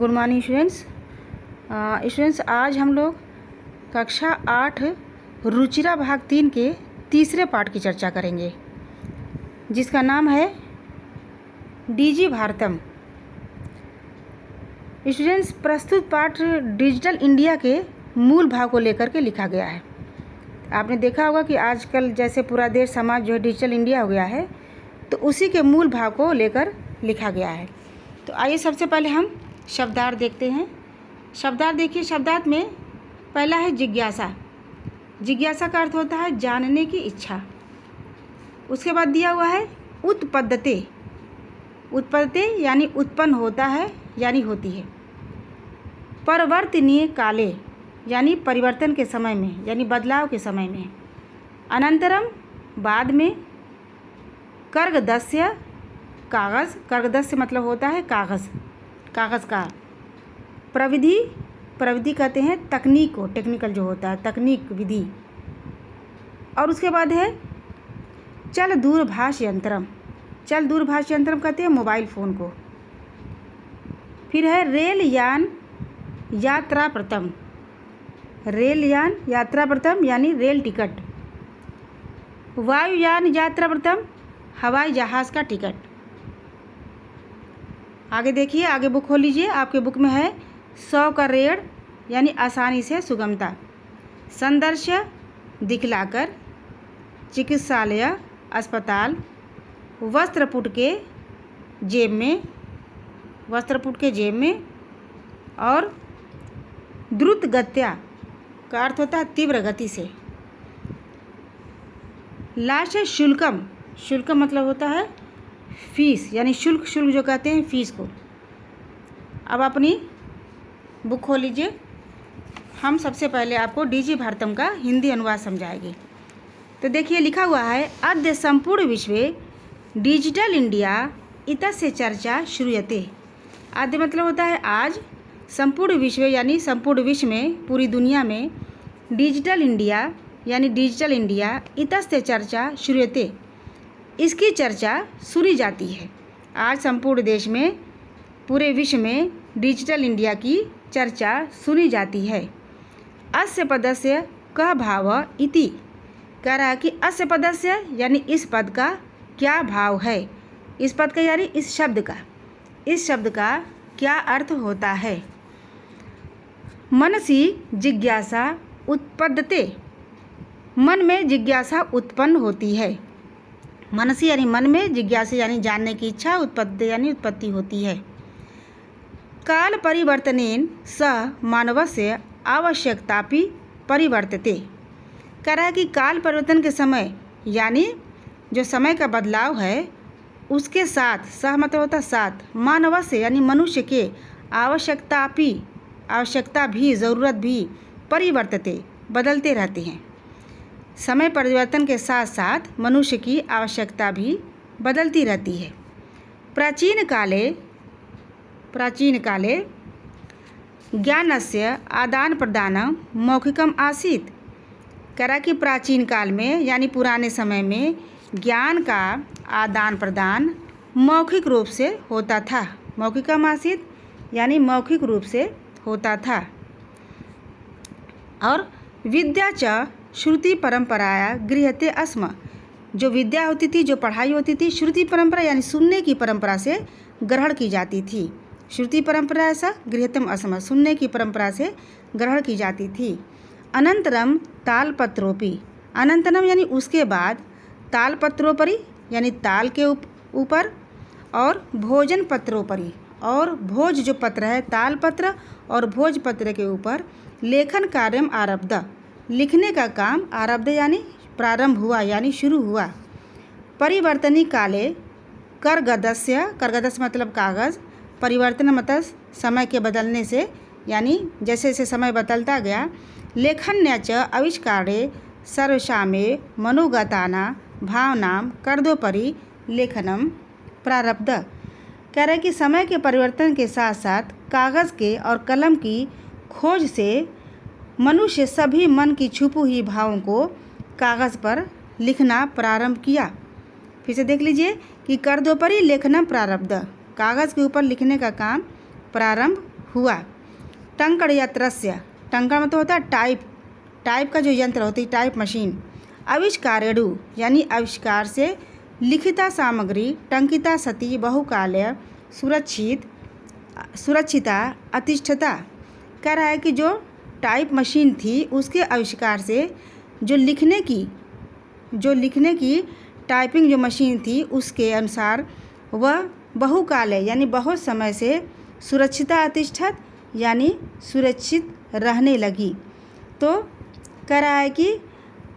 Good morning students. Students आज हम लोग कक्षा 8 रुचिरा भाग 3 के तीसरे पार्ट की चर्चा करेंगे, जिसका नाम है डीजी भारतम। स्टूडेंट्स प्रस्तुत पाठ डिजिटल इंडिया के मूल भाव को लेकर के लिखा गया है। आपने देखा होगा कि आजकल जैसे पूरा देश समाज जो है डिजिटल इंडिया हो गया है, तो उसी के मूल भाव को लेकर लिखा गया है। तो आइए सबसे पहले हम शब्दार्थ देखते हैं। शब्दार्थ देखिए, शब्दार्थ में पहला है जिज्ञासा। जिज्ञासा का अर्थ होता है जानने की इच्छा। उसके बाद दिया हुआ है उत्पद्यते। उत्पद्यते यानी उत्पन्न होता है यानी होती है। परिवर्तनीय काले यानी परिवर्तन के समय में यानी बदलाव के समय में। अनंतरम बाद में। कर्गदस्य कागज़। कर्गदस्य मतलब होता है कागज़, कागज़ का। प्रविधि, प्रविधि कहते हैं तकनीक को, टेक्निकल जो होता है तकनीक विधि। और उसके बाद है चल दूरभाष यंत्रम। चल दूरभाष यंत्रम कहते हैं मोबाइल फ़ोन को। फिर है रेल यान यात्रा प्रथम। रेल यान यात्रा प्रथम यानी रेल टिकट। वायुयान यात्रा प्रथम हवाई जहाज़ का टिकट। आगे देखिए, आगे बुक खोल लीजिए। आपके बुक में है 100 का रेड़ यानी आसानी से, सुगमता। संदर्श्य दिखलाकर। चिकित्सालय अस्पताल। वस्त्रपुट के जेब में, वस्त्रपुट के जेब में। और द्रुत गत्या का अर्थ होता है तीव्र गति से। लास्ट है शुल्कम। शुल्कम मतलब होता है फीस यानी शुल्क, शुल्क जो कहते हैं फीस को। अब अपनी बुक खोल लीजिए। हम सबसे पहले आपको डीजी भारतम का हिंदी अनुवाद समझाएंगे। तो देखिए लिखा हुआ है अद्य संपूर्ण विश्व डिजिटल इंडिया इतस्य चर्चा श्रूयते। आद्य मतलब होता है आज। संपूर्ण विश्व यानी संपूर्ण विश्व में, पूरी दुनिया में डिजिटल इंडिया यानी डिजिटल इंडिया इतस्य चर्चा श्रूयते, इसकी चर्चा सुनी जाती है। आज संपूर्ण देश में, पूरे विश्व में डिजिटल इंडिया की चर्चा सुनी जाती है। अस्य पदस्य कः भाव इति। कह रहा है कि अस्य पदस्य यानी इस पद का क्या भाव है। इस पद का यानी इस शब्द का, इस शब्द का क्या अर्थ होता है। मनसि जिज्ञासा उत्पद्यते। मन में जिज्ञासा उत्पन्न होती है। मनसी यानी मन में, जिज्ञासा यानी जानने की इच्छा, उत्पत्ति यानी उत्पत्ति होती है। काल परिवर्तनेन सह मानवस्य आवश्यकतापि परिवर्तते। कह रहा है कि काल परिवर्तन के समय यानी जो समय का बदलाव है उसके साथ, सह मतलब होता साथ, मानवस्य यानी मनुष्य के आवश्यकतापि, आवश्यकता भी, ज़रूरत भी, परिवर्तते बदलते रहते हैं। समय परिवर्तन के साथ साथ मनुष्य की आवश्यकता भी बदलती रहती है। प्राचीन काले ज्ञानस्य आदान प्रदान मौखिकम आसीत्। कह रहा कि प्राचीन काल में यानी पुराने समय में ज्ञान का आदान प्रदान मौखिक रूप से होता था। मौखिकम आसीत् यानी मौखिक रूप से होता था। और विद्या च श्रुति परंपराया गृह्यते स्म। जो विद्या होती थी, जो पढ़ाई होती थी, श्रुति परंपरा यानी सुनने की परंपरा से ग्रहण की जाती थी। श्रुति परंपरा ऐसा गृह्यतम अस्म, सुनने की परंपरा से ग्रहण की जाती थी। अनंतरम तालपत्रोपि। अनंतरम यानी उसके बाद। तालपत्रोपरि यानी ताल के ऊपर। और भोजन पत्रोपरि, और भोज जो पत्र है, तालपत्र और भोज पत्र के ऊपर लेखन कार्यम आरब्ध। लिखने का काम आरब्ध यानी प्रारंभ हुआ यानी शुरू हुआ। परिवर्तनी काले कर्गदस्य। कर्गदस्य मतलब कागज़। परिवर्तन मतलब समय के बदलने से यानी जैसे जैसे समय बदलता गया। लेखन्या च आविष्कारे सर्वसामे मनोगताना भावनां कर्दोपरि लेखनम प्रारब्ध। कह रहे कि समय के परिवर्तन के साथ साथ कागज़ के और कलम की खोज से मनुष्य सभी मन की छुपी हुई भावों को कागज़ पर लिखना प्रारंभ किया। फिर से देख लीजिए कि कर्दोपरि लेखनम प्रारब्ध, कागज़ के ऊपर लिखने का काम प्रारंभ हुआ। टंकड़ यंत्रस्य, टंकड़ मतलब होता है टाइप का जो यंत्र होती है, टाइप मशीन। आविष्कारेणु यानी आविष्कार से, लिखिता सामग्री टंकिता सती बहुकाल्य सुरक्षिता अतिष्ठता। कह रहा है कि जो टाइप मशीन थी उसके आविष्कार से जो लिखने की टाइपिंग जो मशीन थी उसके अनुसार वह बहुकाल्य यानी बहुत समय से सुरक्षिता अतिष्ठत यानी सुरक्षित रहने लगी। तो कह रहा है कि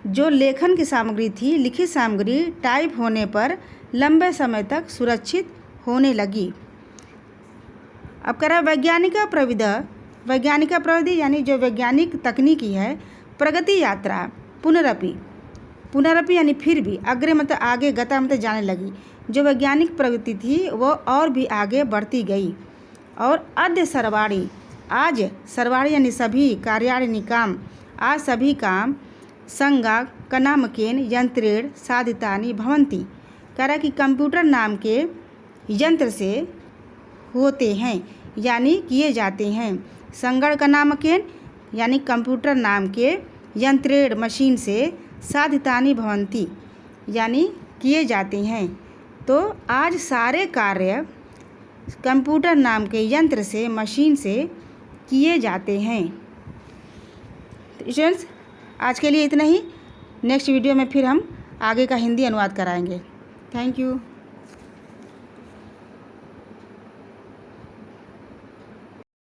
जो लेखन की सामग्री थी, लिखित सामग्री टाइप होने पर लंबे समय तक सुरक्षित होने लगी। अब कह रहा है वैज्ञानिक प्रविधि यानी जो वैज्ञानिक तकनीकी है, प्रगति यात्रा पुनरपि यानी फिर भी, अग्रे मतलब आगे, गता मतलब जाने लगी। जो वैज्ञानिक प्रगति थी वो और भी आगे बढ़ती गई। और अद्य सर्वाणि, आज सर्वाणि यानी सभी, कार्याणि काम, आज सभी काम संगणकेन यंत्रेण साधितानि भवन्ति। कह रहा है कि कंप्यूटर नाम के यंत्र से होते हैं यानी किए जाते हैं। संगणकेन यानी कंप्यूटर नाम के, यंत्रेण मशीन से, साधितानि भवन्ति यानी किए जाते हैं। तो आज सारे कार्य कंप्यूटर नाम के यंत्र से, मशीन से किए जाते हैं। तो स्टूडेंट्स, आज के लिए इतना ही। नेक्स्ट वीडियो में फिर हम आगे का हिंदी अनुवाद कराएंगे। Thank you.